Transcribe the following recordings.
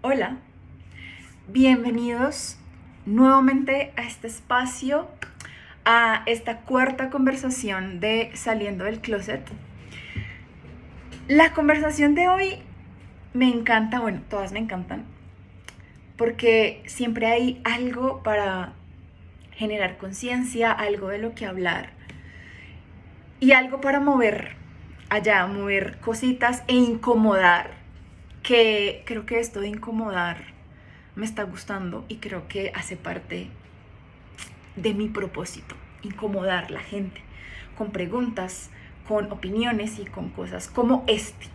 Hola, bienvenidos nuevamente a este espacio, a esta cuarta conversación de Saliendo del Closet. La conversación de hoy me encanta, bueno, todas me encantan, porque siempre hay algo para generar conciencia, algo de lo que hablar y algo para mover allá, mover cositas e incomodar, que creo que esto de incomodar me está gustando y creo que hace parte de mi propósito, incomodar a la gente con preguntas, con opiniones y con cosas como este.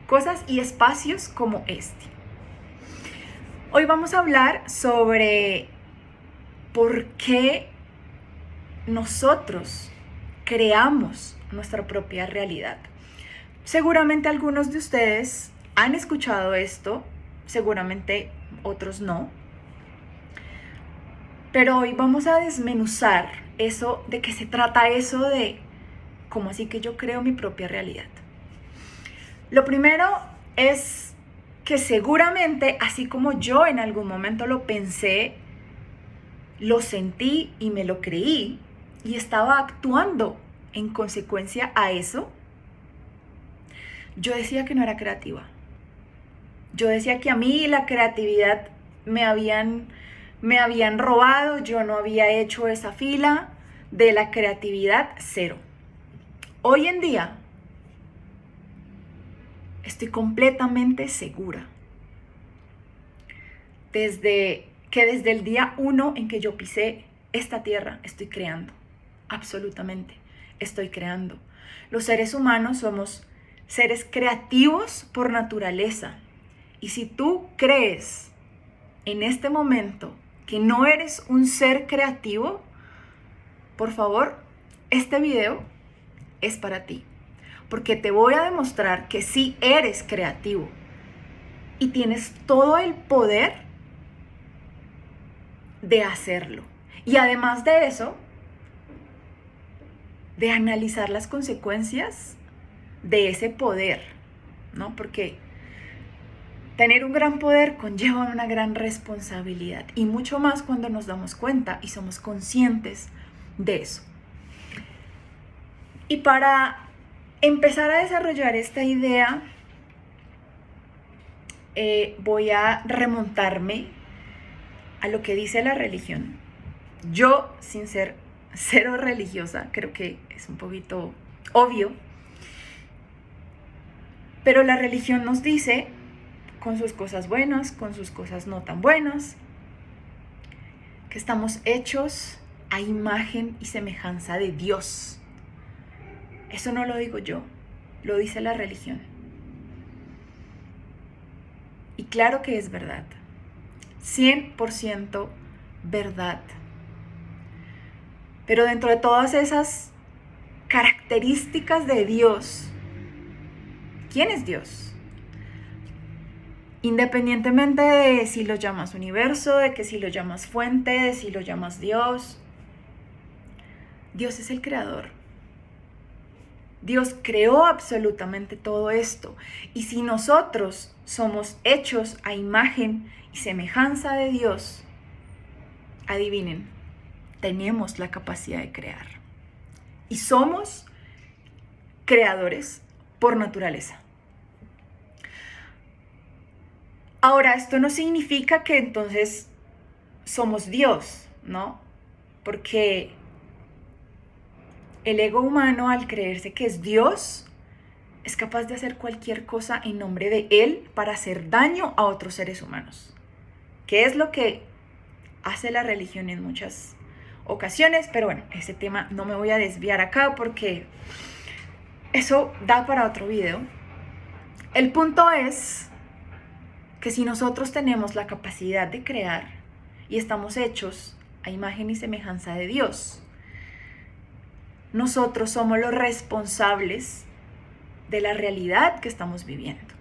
Cosas y espacios como este. Hoy vamos a hablar sobre por qué nosotros creamos nuestra propia realidad. Seguramente algunos de ustedes han escuchado esto, seguramente otros no. Pero hoy vamos a desmenuzar eso, de qué se trata eso de cómo así que yo creo mi propia realidad. Lo primero es que seguramente, así como yo en algún momento lo pensé, lo sentí y me lo creí y estaba actuando en consecuencia a eso, yo decía que no era creativa. Yo decía que a mí la creatividad me habían robado, yo no había hecho esa fila de la creatividad, cero. Hoy en día estoy completamente segura desde el día 1 en que yo pisé esta tierra estoy creando, absolutamente estoy creando. Los seres humanos somos seres creativos por naturaleza, y si tú crees en este momento que no eres un ser creativo, por favor, este video es para ti, porque te voy a demostrar que sí eres creativo y tienes todo el poder de hacerlo. Y además de eso, de analizar las consecuencias de ese poder, ¿no? Porque tener un gran poder conlleva una gran responsabilidad, y mucho más cuando nos damos cuenta y somos conscientes de eso. Y para empezar a desarrollar esta idea, voy a remontarme a lo que dice la religión. Yo, sin ser cero religiosa, creo que es un poquito obvio, pero la religión nos dice, con sus cosas buenas, con sus cosas no tan buenas, que estamos hechos a imagen y semejanza de Dios. Eso no lo digo yo, lo dice la religión. Y claro que es verdad, 100% verdad. Pero dentro de todas esas características de Dios, ¿quién es Dios? Independientemente de si lo llamas universo, de que si lo llamas fuente, de si lo llamas Dios, Dios es el creador. Dios creó absolutamente todo esto. Y si nosotros somos hechos a imagen y semejanza de Dios, adivinen, tenemos la capacidad de crear. Y somos creadores por naturaleza. Ahora, esto no significa que entonces somos Dios, ¿no? Porque el ego humano, al creerse que es Dios, es capaz de hacer cualquier cosa en nombre de Él para hacer daño a otros seres humanos, que es lo que hace la religión en muchas ocasiones. Pero bueno, ese tema no me voy a desviar acá porque eso da para otro video. El punto es que si nosotros tenemos la capacidad de crear y estamos hechos a imagen y semejanza de Dios, nosotros somos los responsables de la realidad que estamos viviendo.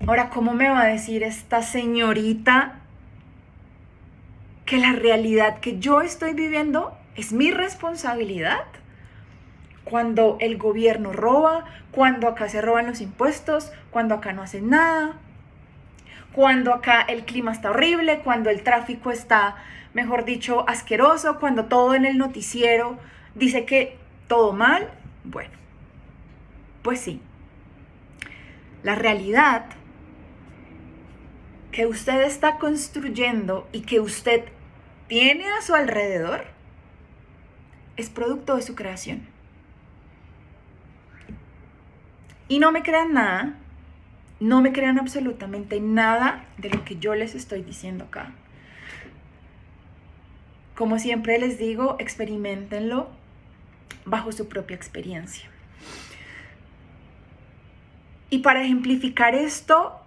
Ahora, ¿cómo me va a decir esta señorita que la realidad que yo estoy viviendo es mi responsabilidad? Cuando el gobierno roba, cuando acá se roban los impuestos, cuando acá no hacen nada. cuando acá el clima está horrible, cuando el tráfico está, mejor dicho, asqueroso, cuando todo en el noticiero dice que todo mal. Bueno, pues sí, la realidad que usted está construyendo y que usted tiene a su alrededor es producto de su creación. Y no me crean nada, no me crean absolutamente nada de lo que yo les estoy diciendo acá. Como siempre les digo, experiméntenlo bajo su propia experiencia. Y para ejemplificar esto,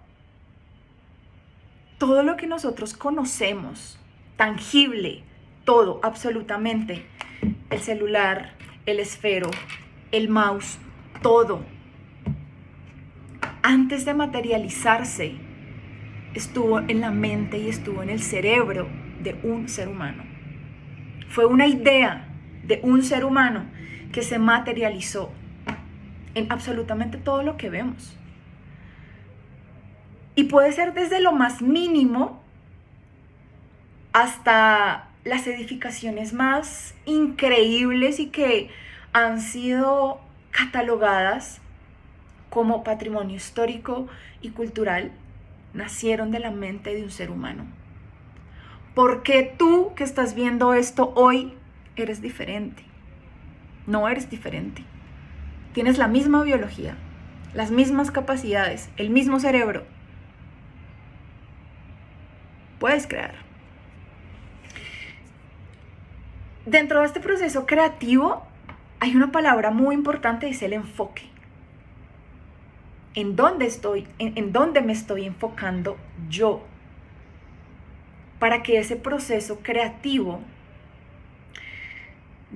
todo lo que nosotros conocemos, tangible, todo, absolutamente, el celular, el esfero, el mouse, todo, antes de materializarse, estuvo en la mente y estuvo en el cerebro de un ser humano. Fue una idea de un ser humano que se materializó en absolutamente todo lo que vemos. Y puede ser desde lo más mínimo hasta las edificaciones más increíbles y que han sido catalogadas como patrimonio histórico y cultural, nacieron de la mente de un ser humano. ¿Por qué tú que estás viendo esto hoy eres diferente? No eres diferente. Tienes la misma biología, las mismas capacidades, el mismo cerebro. Puedes crear. Dentro de este proceso creativo hay una palabra muy importante, es el enfoque. ¿En dónde estoy? ¿En dónde me estoy enfocando yo? Para que ese proceso creativo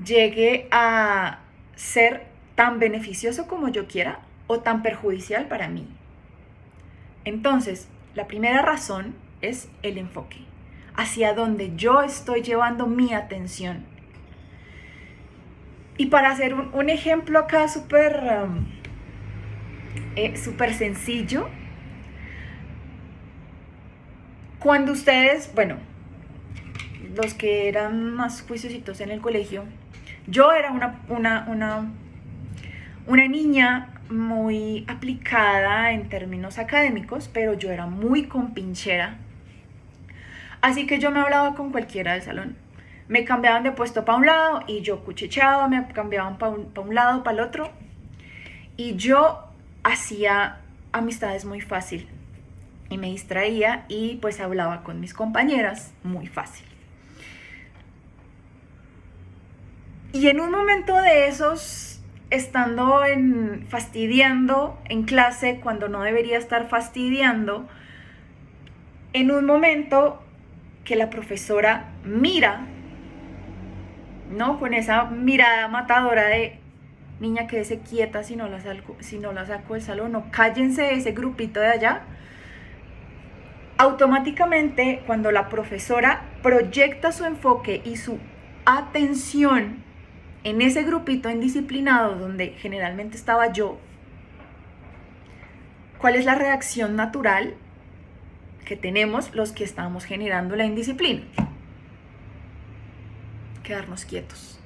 llegue a ser tan beneficioso como yo quiera o tan perjudicial para mí. Entonces, la primera razón es el enfoque, hacia donde yo estoy llevando mi atención. Y para hacer un ejemplo acá súper sencillo, cuando ustedes, bueno, los que eran más juiciositos en el colegio, yo era una niña muy aplicada en términos académicos, pero yo era muy compinchera. Así que yo me hablaba con cualquiera del salón. Me cambiaban de puesto para un lado y yo cuchicheaba, me cambiaban para un lado, para el otro. Y yo hacía amistades muy fácil. Y me distraía y pues hablaba con mis compañeras muy fácil. Y en un momento de esos, estando fastidiando en clase cuando no debería estar fastidiando, en un momento que la profesora mira, ¿no? Con esa mirada matadora de niña, quédese quieta si no la saco del salón, no, cállense ese grupito de allá. Automáticamente, cuando la profesora proyecta su enfoque y su atención en ese grupito indisciplinado donde generalmente estaba yo, ¿cuál es la reacción natural que tenemos los que estamos generando la indisciplina? Quedarnos quietos,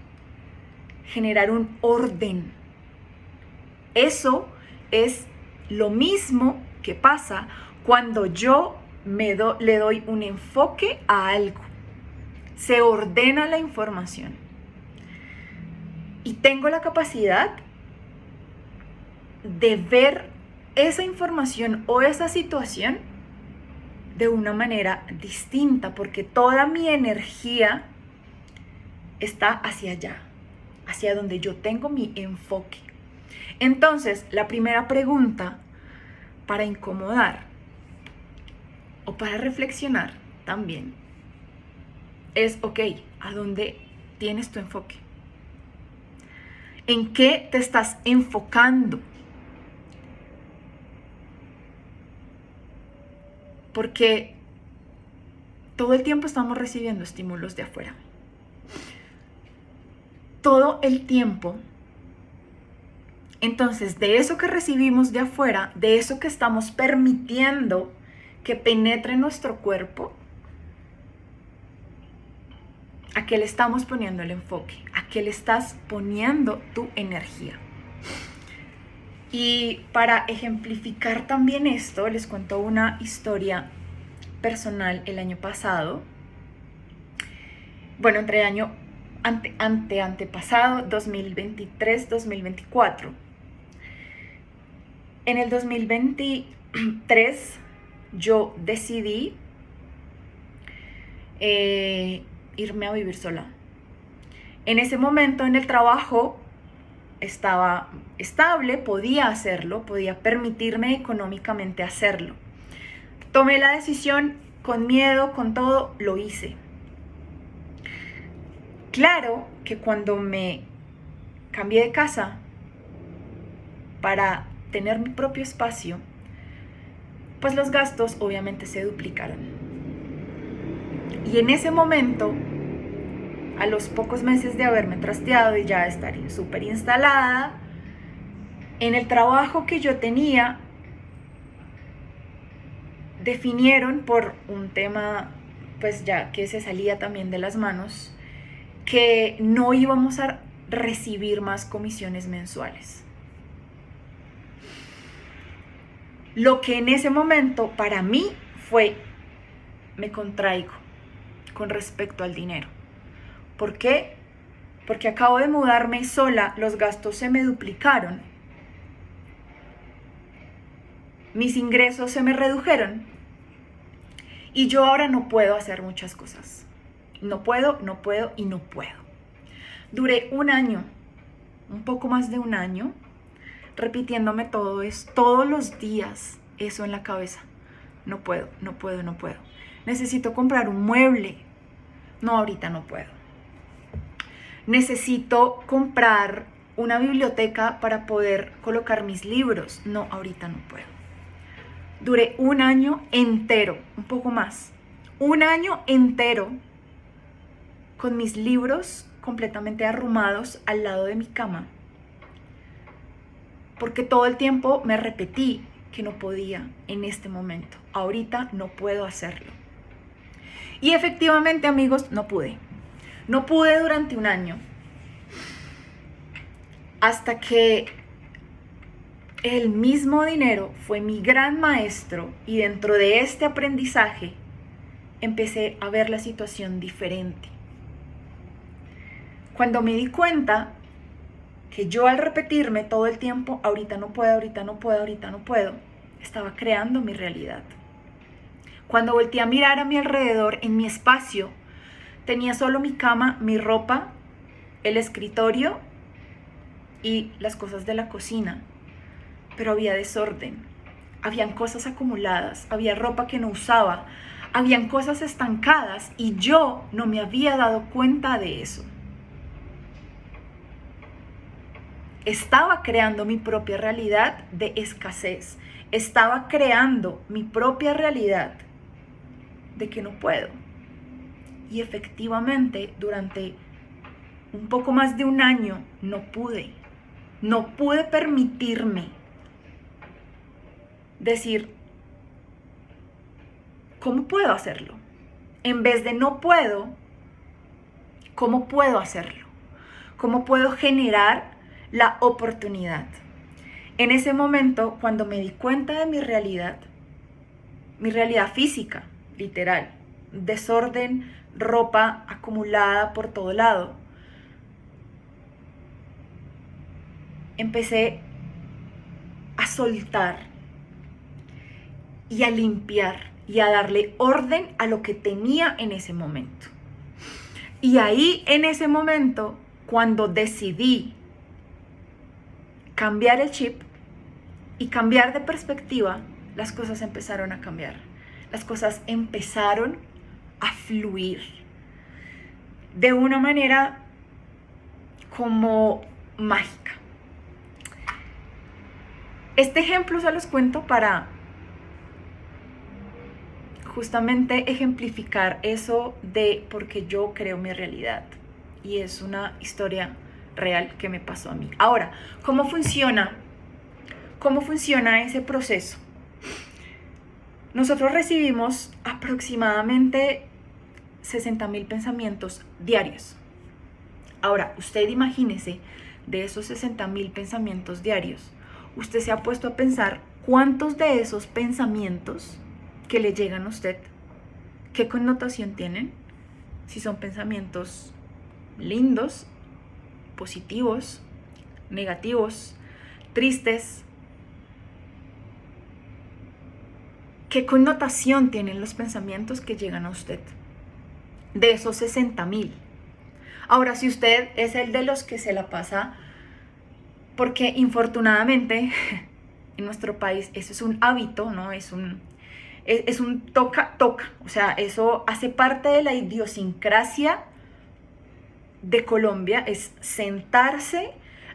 generar un orden. Eso es lo mismo que pasa cuando yo le doy un enfoque a algo. Se ordena la información. Y tengo la capacidad de ver esa información o esa situación de una manera distinta, porque toda mi energía está hacia allá, hacia donde yo tengo mi enfoque. Entonces, la primera pregunta para incomodar o para reflexionar también es, ok, ¿a dónde tienes tu enfoque? ¿En qué te estás enfocando? Porque todo el tiempo estamos recibiendo estímulos de afuera. Todo el tiempo. Entonces, de eso que recibimos de afuera, de eso que estamos permitiendo que penetre nuestro cuerpo, ¿a qué le estamos poniendo el enfoque? ¿A qué le estás poniendo tu energía? Y para ejemplificar también esto, les cuento una historia personal el año pasado. Bueno, entre el año antepasado, 2023-2024. En el 2023 yo decidí irme a vivir sola. En ese momento en el trabajo estaba estable, podía hacerlo, podía permitirme económicamente hacerlo. Tomé la decisión con miedo, con todo, lo hice. Claro que cuando me cambié de casa para tener mi propio espacio, pues los gastos obviamente se duplicaron. Y en ese momento, a los pocos meses de haberme trasteado y ya estar súper instalada, en el trabajo que yo tenía, definieron por un tema, pues ya que se salía también de las manos, que no íbamos a recibir más comisiones mensuales. Lo que en ese momento para mí fue, me contraigo con respecto al dinero. ¿Por qué? Porque acabo de mudarme sola, los gastos se me duplicaron, mis ingresos se me redujeron y yo ahora no puedo hacer muchas cosas. No puedo. Duré un año, un poco más de un año, repitiéndome todos los días eso en la cabeza. No puedo. Necesito comprar un mueble. No, ahorita no puedo. Necesito comprar una biblioteca para poder colocar mis libros. No, ahorita no puedo. Duré un año entero, un poco más. Un año entero con mis libros completamente arrumados al lado de mi cama. Porque todo el tiempo me repetí que no podía en este momento. Ahorita no puedo hacerlo. Y efectivamente, amigos, no pude. No pude durante un año. Hasta que el mismo dinero fue mi gran maestro y dentro de este aprendizaje empecé a ver la situación diferente. Cuando me di cuenta que yo al repetirme todo el tiempo, ahorita no puedo, estaba creando mi realidad. Cuando volteé a mirar a mi alrededor, en mi espacio, tenía solo mi cama, mi ropa, el escritorio y las cosas de la cocina. Pero había desorden, habían cosas acumuladas, había ropa que no usaba, habían cosas estancadas y yo no me había dado cuenta de eso. Estaba creando mi propia realidad de escasez. Estaba creando mi propia realidad de que no puedo. Y efectivamente, durante un poco más de un año, no pude. No pude permitirme decir, ¿cómo puedo hacerlo? En vez de no puedo, ¿cómo puedo hacerlo? ¿Cómo puedo generar la oportunidad? En ese momento, cuando me di cuenta de mi realidad física, literal, desorden, ropa acumulada por todo lado, empecé a soltar y a limpiar y a darle orden a lo que tenía en ese momento. Y ahí, en ese momento, cuando decidí cambiar el chip y cambiar de perspectiva, las cosas empezaron a cambiar. Las cosas empezaron a fluir de una manera como mágica. Este ejemplo se los cuento para justamente ejemplificar eso de porque yo creo mi realidad. Y es una historia real que me pasó a mí. Ahora, ¿cómo funciona ese proceso? Nosotros recibimos aproximadamente 60.000 pensamientos diarios. Ahora, usted imagínese, de esos 60.000 pensamientos diarios, usted se ha puesto a pensar cuántos de esos pensamientos que le llegan a usted, qué connotación tienen, si son pensamientos lindos, positivos, negativos, tristes. ¿Qué connotación tienen los pensamientos que llegan a usted? De esos 60.000. Ahora, si usted es el de los que se la pasa, porque infortunadamente en nuestro país eso es un hábito, ¿no? Es un toca, o sea, eso hace parte de la idiosincrasia de Colombia, es sentarse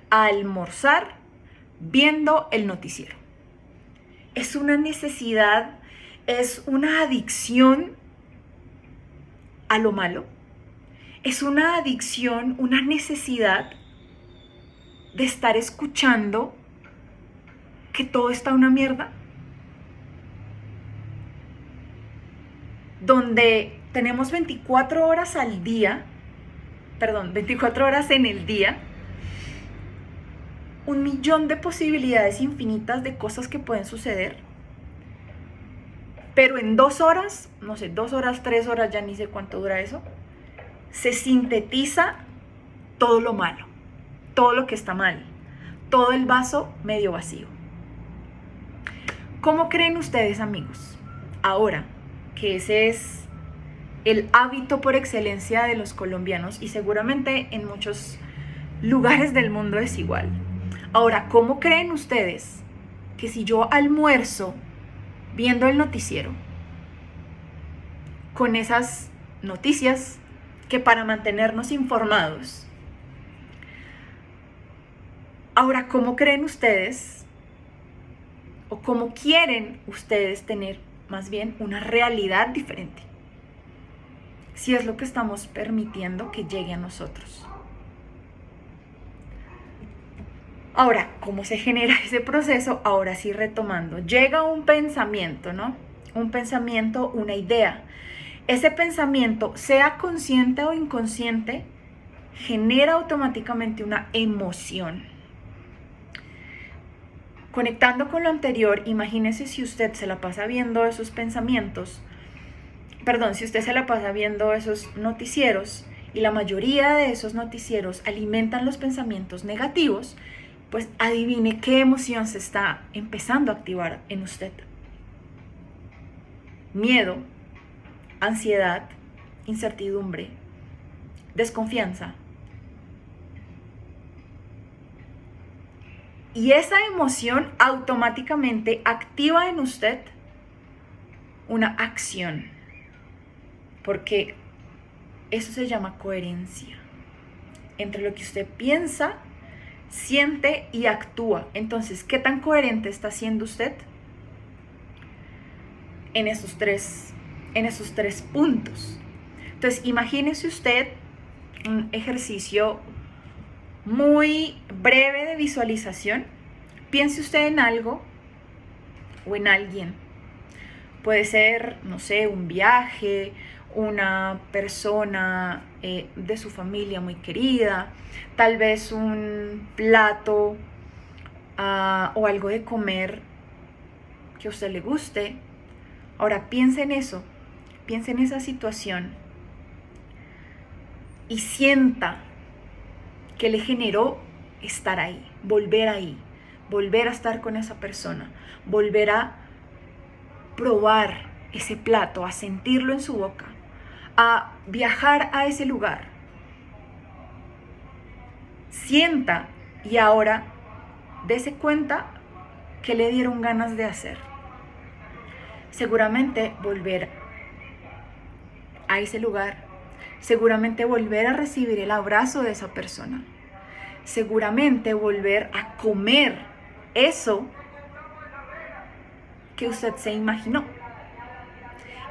a almorzar viendo el noticiero. Es una necesidad, es una adicción a lo malo, es una adicción, una necesidad de estar escuchando que todo está una mierda, donde tenemos 24 horas al día, 24 horas en el día, 1.000.000 de posibilidades infinitas de cosas que pueden suceder, pero en 2 horas, no sé, 2 horas, 3 horas, ya ni sé cuánto dura eso, se sintetiza todo lo malo, todo lo que está mal, todo el vaso medio vacío. ¿Cómo creen ustedes, amigos, ahora que ese es el hábito por excelencia de los colombianos y seguramente en muchos lugares del mundo es igual? Ahora, ¿cómo creen ustedes que si yo almuerzo viendo el noticiero con esas noticias que para mantenernos informados, ahora, ¿cómo creen ustedes o cómo quieren ustedes tener más bien una realidad diferente? Si es lo que estamos permitiendo que llegue a nosotros. Ahora, ¿cómo se genera ese proceso? Ahora sí, retomando, llega un pensamiento, ¿no? Un pensamiento, una idea. Ese pensamiento, sea consciente o inconsciente, genera automáticamente una emoción. Conectando con lo anterior, imagínese si usted se la pasa viendo esos pensamientos, si usted se la pasa viendo esos noticieros y la mayoría de esos noticieros alimentan los pensamientos negativos, pues adivine qué emoción se está empezando a activar en usted. Miedo, ansiedad, incertidumbre, desconfianza. Y esa emoción automáticamente activa en usted una acción, porque eso se llama coherencia entre lo que usted piensa, siente y actúa. Entonces, ¿qué tan coherente está siendo usted en esos tres puntos? Entonces, imagínese usted un ejercicio muy breve de visualización. Piense usted en algo o en alguien. Puede ser, no sé, un viaje, una persona de su familia muy querida, tal vez un plato o algo de comer que a usted le guste. Ahora piense en eso, piense en esa situación y sienta que le generó estar ahí, volver a estar con esa persona, volver a probar ese plato, a sentirlo en su boca, a viajar a ese lugar. Sienta y ahora dése cuenta que le dieron ganas de hacer. Seguramente volver a ese lugar, seguramente volver a recibir el abrazo de esa persona, seguramente volver a comer eso que usted se imaginó.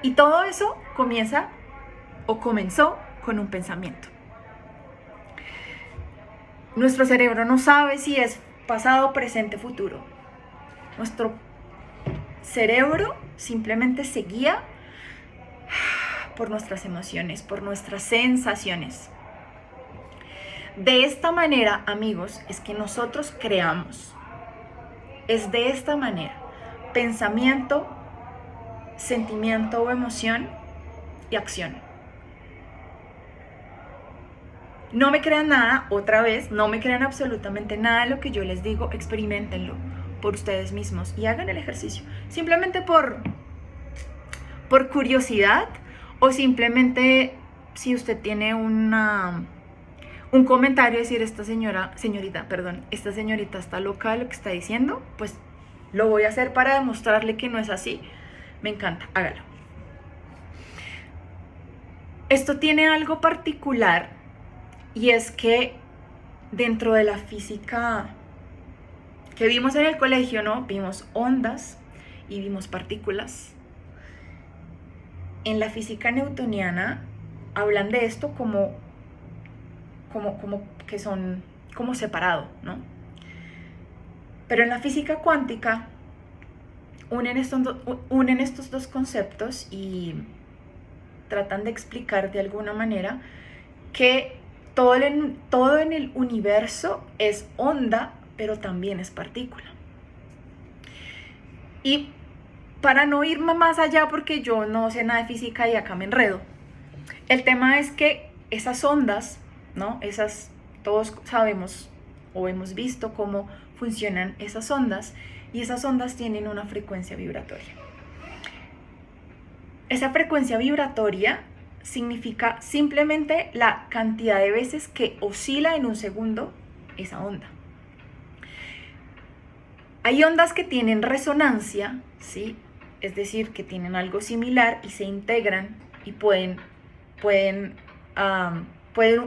Y todo eso comenzó con un pensamiento. Nuestro cerebro no sabe si es pasado, presente, futuro. Nuestro cerebro simplemente se guía por nuestras emociones, por nuestras sensaciones. De esta manera, amigos, es que nosotros creamos. Es de esta manera. Pensamiento, sentimiento o emoción y acción. No me crean nada, otra vez, no me crean absolutamente nada de lo que yo les digo, experiméntenlo por ustedes mismos y hagan el ejercicio. Simplemente por curiosidad o simplemente si usted tiene un comentario, decir esta señorita está loca de lo que está diciendo, pues lo voy a hacer para demostrarle que no es así. Me encanta, hágalo. Esto tiene algo particular y es que dentro de la física que vimos en el colegio, ¿no? Vimos ondas y vimos partículas. En la física newtoniana hablan de esto como que son como separado, ¿no? Pero en la física cuántica unen estos dos conceptos y tratan de explicar de alguna manera que todo en el universo es onda, pero también es partícula. Y para no ir más allá, porque yo no sé nada de física y acá me enredo, el tema es que esas ondas, ¿no? Todos sabemos o hemos visto cómo funcionan esas ondas, y esas ondas tienen una frecuencia vibratoria. Esa frecuencia vibratoria significa simplemente la cantidad de veces que oscila en un segundo esa onda. Hay ondas que tienen resonancia, ¿sí? Es decir, que tienen algo similar y se integran y pueden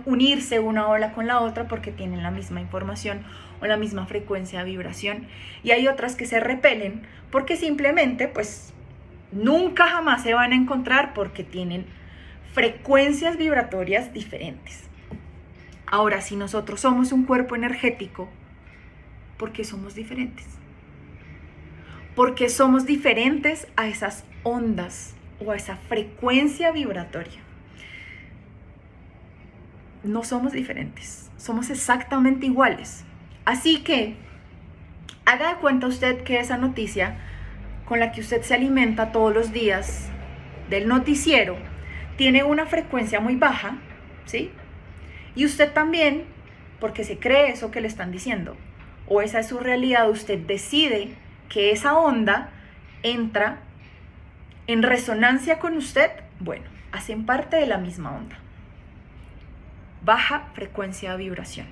unirse una ola con la otra porque tienen la misma información o la misma frecuencia de vibración. Y hay otras que se repelen porque simplemente, pues, nunca jamás se van a encontrar porque tienen frecuencias vibratorias diferentes. Ahora, si nosotros somos un cuerpo energético, ¿por qué somos diferentes? Porque somos diferentes a esas ondas o a esa frecuencia vibratoria. No somos diferentes, somos exactamente iguales. Así que haga de cuenta usted que esa noticia con la que usted se alimenta todos los días del noticiero tiene una frecuencia muy baja, ¿sí? Y usted también, porque se cree eso que le están diciendo, o esa es su realidad, usted decide que esa onda entra en resonancia con usted, bueno, hacen parte de la misma onda. Baja frecuencia de vibración.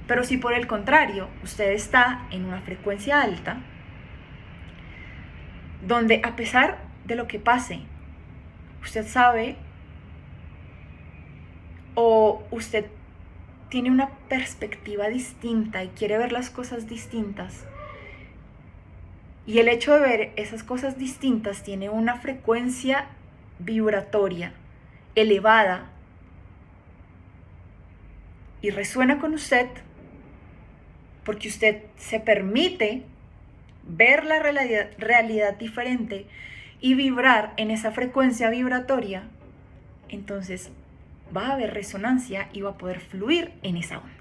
Pero si por el contrario usted está en una frecuencia alta, donde a pesar de lo que pase, usted sabe o usted tiene una perspectiva distinta y quiere ver las cosas distintas, y el hecho de ver esas cosas distintas tiene una frecuencia vibratoria elevada y resuena con usted, porque usted se permite ver la realidad diferente y vibrar en esa frecuencia vibratoria, entonces va a haber resonancia y va a poder fluir en esa onda.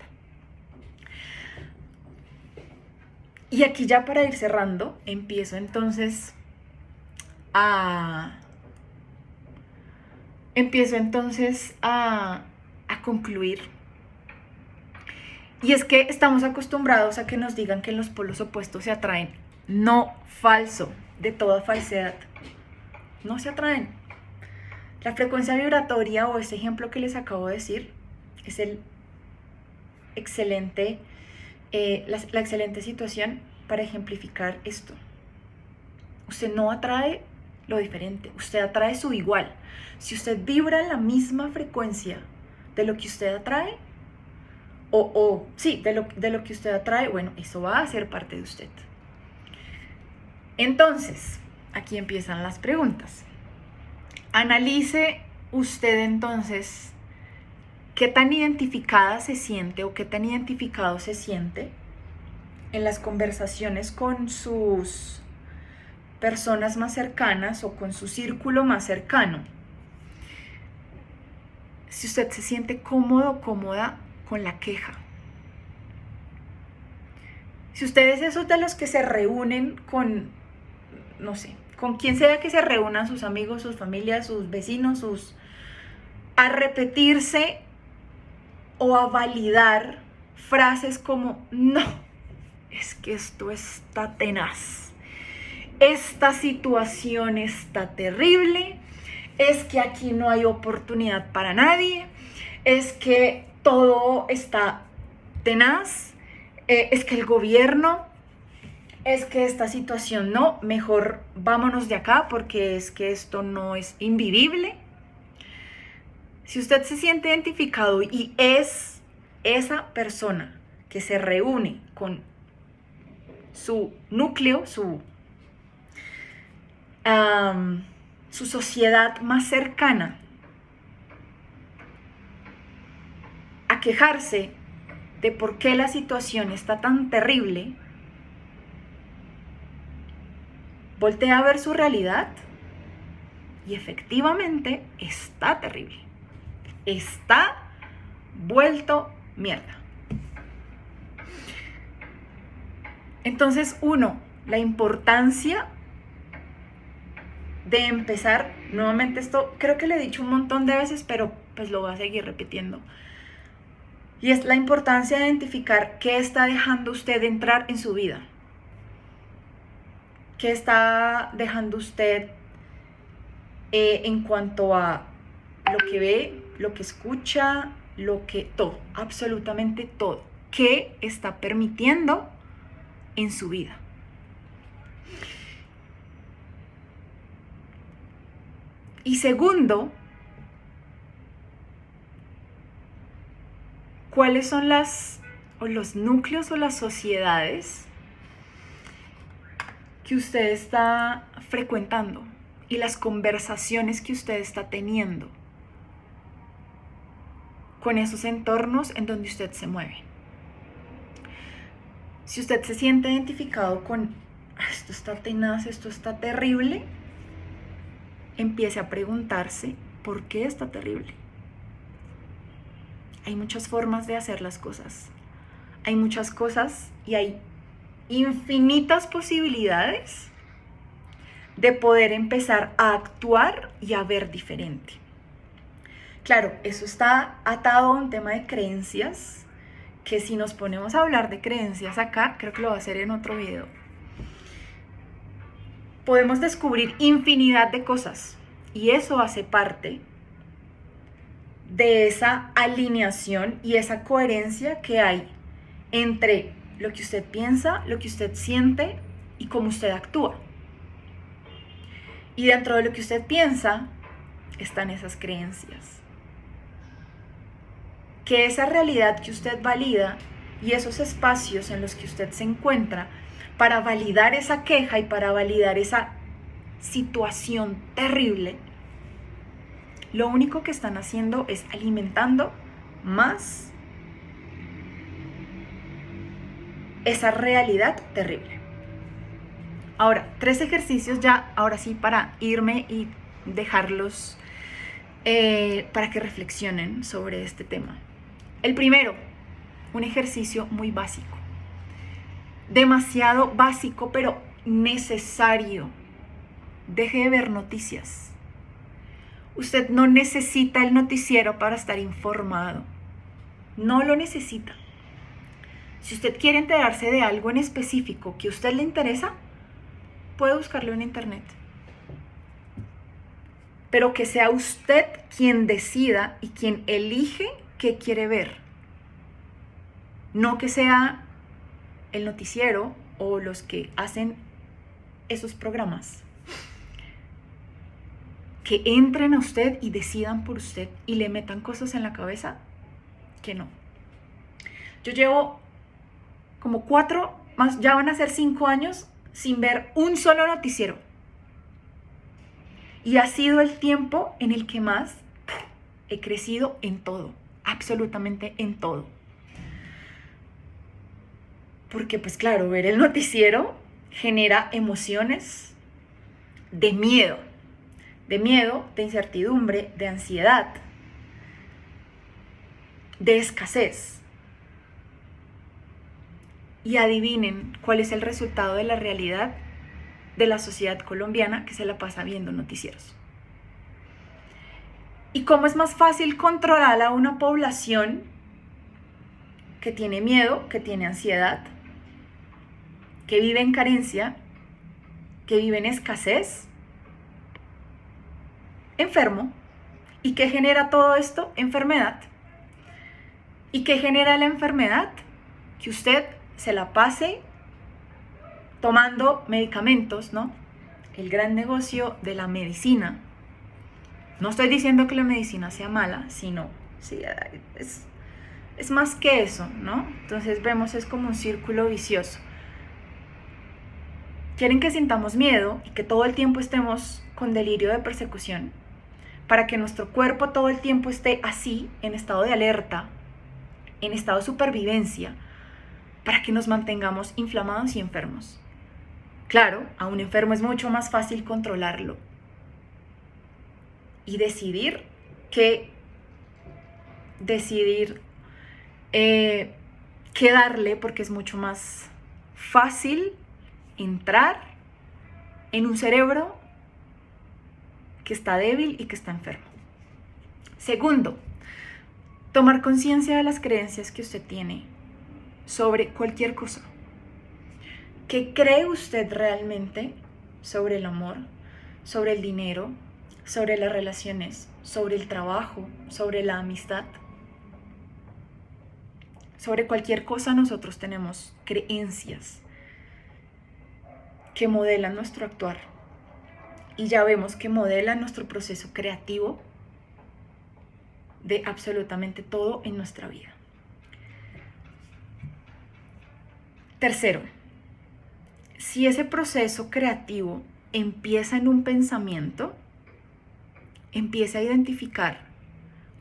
Y aquí ya para ir cerrando, empiezo entonces a concluir. Y es que estamos acostumbrados a que nos digan que los polos opuestos se atraen. No, falso, de toda falsedad. No se atraen. La frecuencia vibratoria o este ejemplo que les acabo de decir es la excelente situación para ejemplificar esto. Usted no atrae lo diferente, usted atrae su igual. Si usted vibra en la misma frecuencia de lo que usted atrae, de lo que usted atrae, bueno, eso va a ser parte de usted. Entonces, aquí empiezan las preguntas. Analice usted entonces qué tan identificada se siente o qué tan identificado se siente en las conversaciones con sus personas más cercanas o con su círculo más cercano. Si usted se siente cómodo o cómoda con la queja. Si usted es esos de los que se reúnen con, no sé, con quien sea que se reúnan, sus amigos, sus familias, sus vecinos, a repetirse o a validar frases como, no, es que esto está tenaz, esta situación está terrible, es que aquí no hay oportunidad para nadie, es que todo está tenaz, es que el gobierno, es que esta situación no, mejor vámonos de acá porque es que esto no es invivible. Si usted se siente identificado y es esa persona que se reúne con su núcleo, su sociedad más cercana, a quejarse de por qué la situación está tan terrible, voltea a ver su realidad y efectivamente está terrible. Está vuelto mierda. Entonces, la importancia de empezar, nuevamente esto creo que lo he dicho un montón de veces, pero pues lo voy a seguir repitiendo. Y es la importancia de identificar qué está dejando usted entrar en su vida. ¿Qué está dejando usted en cuanto a lo que ve, lo que escucha, todo, absolutamente todo? ¿Qué está permitiendo en su vida? Y segundo, ¿cuáles son los núcleos o las sociedades que usted está frecuentando y las conversaciones que usted está teniendo con esos entornos en donde usted se mueve? Si usted se siente identificado con esto está tenaz, esto está terrible, empiece a preguntarse por qué está terrible. Hay muchas formas de hacer las cosas. Hay muchas cosas y hay infinitas posibilidades de poder empezar a actuar y a ver diferente. Claro, eso está atado a un tema de creencias, que si nos ponemos a hablar de creencias acá, creo que lo voy a hacer en otro video, podemos descubrir infinidad de cosas y eso hace parte de esa alineación y esa coherencia que hay entre lo que usted piensa, lo que usted siente y cómo usted actúa. Y dentro de lo que usted piensa están esas creencias. Que esa realidad que usted valida y esos espacios en los que usted se encuentra para validar esa queja y para validar esa situación terrible, lo único que están haciendo es alimentando más esa realidad terrible. Ahora, 3 ejercicios ya, ahora sí, para irme y dejarlos para que reflexionen sobre este tema. El primero, un ejercicio muy básico, demasiado básico, pero necesario. Deje de ver noticias. Usted no necesita el noticiero para estar informado. No lo necesita. Si usted quiere enterarse de algo en específico que a usted le interesa, puede buscarlo en internet. Pero que sea usted quien decida y quien elige qué quiere ver. No que sea el noticiero o los que hacen esos programas que entren a usted y decidan por usted y le metan cosas en la cabeza que no. Yo llevo como 4, más ya van a ser 5 años sin ver un solo noticiero. Y ha sido el tiempo en el que más he crecido en todo, absolutamente en todo. Porque pues claro, ver el noticiero genera emociones, de miedo, de incertidumbre, de ansiedad, de escasez. Y adivinen cuál es el resultado de la realidad de la sociedad colombiana que se la pasa viendo noticieros. ¿Y cómo es más fácil controlar a una población que tiene miedo, que tiene ansiedad, que vive en carencia, que vive en escasez? Enfermo. ¿Y qué genera todo esto? Enfermedad. ¿Y qué genera la enfermedad? Que usted se la pase tomando medicamentos, ¿no? El gran negocio de la medicina. No estoy diciendo que la medicina sea mala, sino, sí, es más que eso, ¿no? Entonces vemos, es como un círculo vicioso. Quieren que sintamos miedo y que todo el tiempo estemos con delirio de persecución, para que nuestro cuerpo todo el tiempo esté así, en estado de alerta, en estado de supervivencia, para que nos mantengamos inflamados y enfermos. Claro, a un enfermo es mucho más fácil controlarlo y decidir qué darle, porque es mucho más fácil entrar en un cerebro que está débil y que está enfermo. Segundo, tomar conciencia de las creencias que usted tiene sobre cualquier cosa. ¿Qué cree usted realmente sobre el amor, sobre el dinero, sobre las relaciones, sobre el trabajo, sobre la amistad? Sobre cualquier cosa nosotros tenemos creencias que modelan nuestro actuar. Y ya vemos que modelan nuestro proceso creativo de absolutamente todo en nuestra vida. Tercero, si ese proceso creativo empieza en un pensamiento, empieza a identificar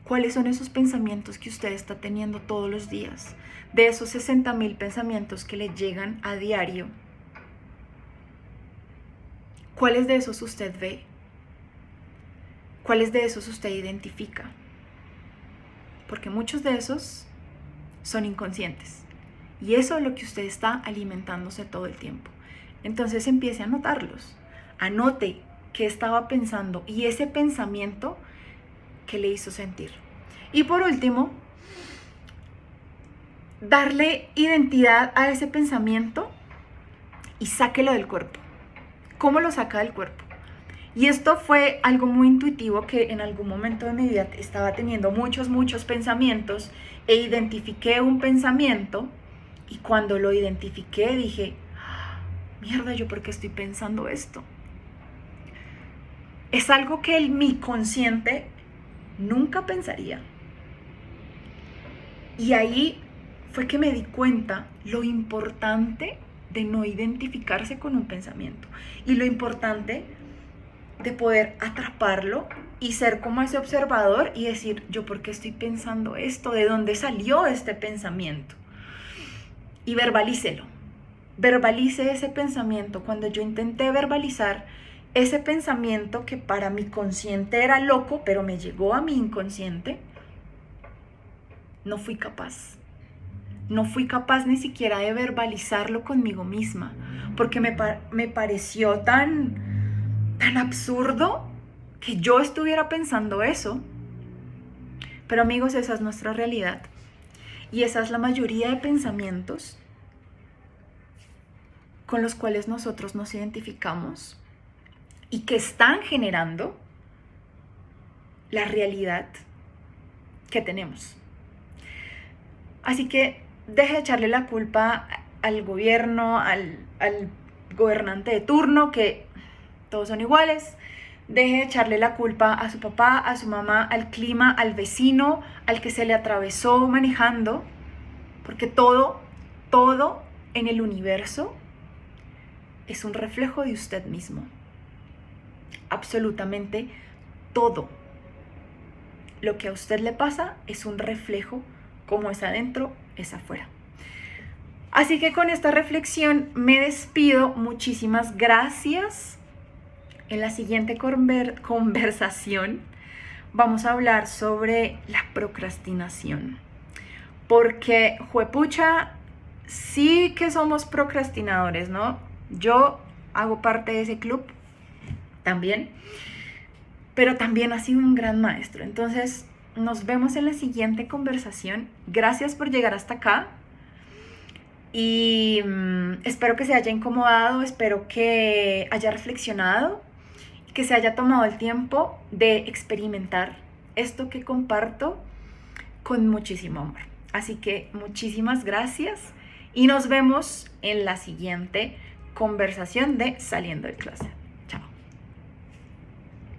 cuáles son esos pensamientos que usted está teniendo todos los días. De esos 60,000 pensamientos que le llegan a diario, ¿cuáles de esos usted ve? ¿Cuáles de esos usted identifica? Porque muchos de esos son inconscientes. Y eso es lo que usted está alimentándose todo el tiempo. Entonces empiece a anotarlos. Anote qué estaba pensando y ese pensamiento que le hizo sentir. Y por último, darle identidad a ese pensamiento y sáquelo del cuerpo. ¿Cómo lo saca del cuerpo? Y esto fue algo muy intuitivo, que en algún momento de mi vida estaba teniendo muchos pensamientos e identifiqué un pensamiento, y cuando lo identifiqué dije, mierda, ¿yo por qué estoy pensando esto? Es algo que mi consciente nunca pensaría. Y ahí fue que me di cuenta lo importante de no identificarse con un pensamiento y lo importante de poder atraparlo y ser como ese observador y decir, ¿yo por qué estoy pensando esto? ¿De dónde salió este pensamiento? Y verbalícelo. Verbalice ese pensamiento. Cuando yo intenté verbalizar ese pensamiento que para mi consciente era loco, pero me llegó a mi inconsciente, no fui capaz. No fui capaz ni siquiera de verbalizarlo conmigo misma, porque me pareció tan absurdo que yo estuviera pensando eso. Pero amigos, esa es nuestra realidad. Y esa es la mayoría de pensamientos con los cuales nosotros nos identificamos y que están generando la realidad que tenemos. Así que deje de echarle la culpa al gobierno, al gobernante de turno, que todos son iguales. Deje de echarle la culpa a su papá, a su mamá, al clima, al vecino, al que se le atravesó manejando, porque todo en el universo es un reflejo de usted mismo. Absolutamente todo. Lo que a usted le pasa es un reflejo, como es adentro, es afuera. Así que con esta reflexión me despido. Muchísimas gracias En la siguiente conversación vamos a hablar sobre la procrastinación. Porque, juepucha, sí que somos procrastinadores, ¿no? Yo hago parte de ese club también, pero también ha sido un gran maestro. Entonces, nos vemos en la siguiente conversación. Gracias por llegar hasta acá. Y espero que se haya incomodado, espero que haya reflexionado, que se haya tomado el tiempo de experimentar esto que comparto con muchísimo amor. Así que muchísimas gracias y nos vemos en la siguiente conversación de Saliendo del Closet.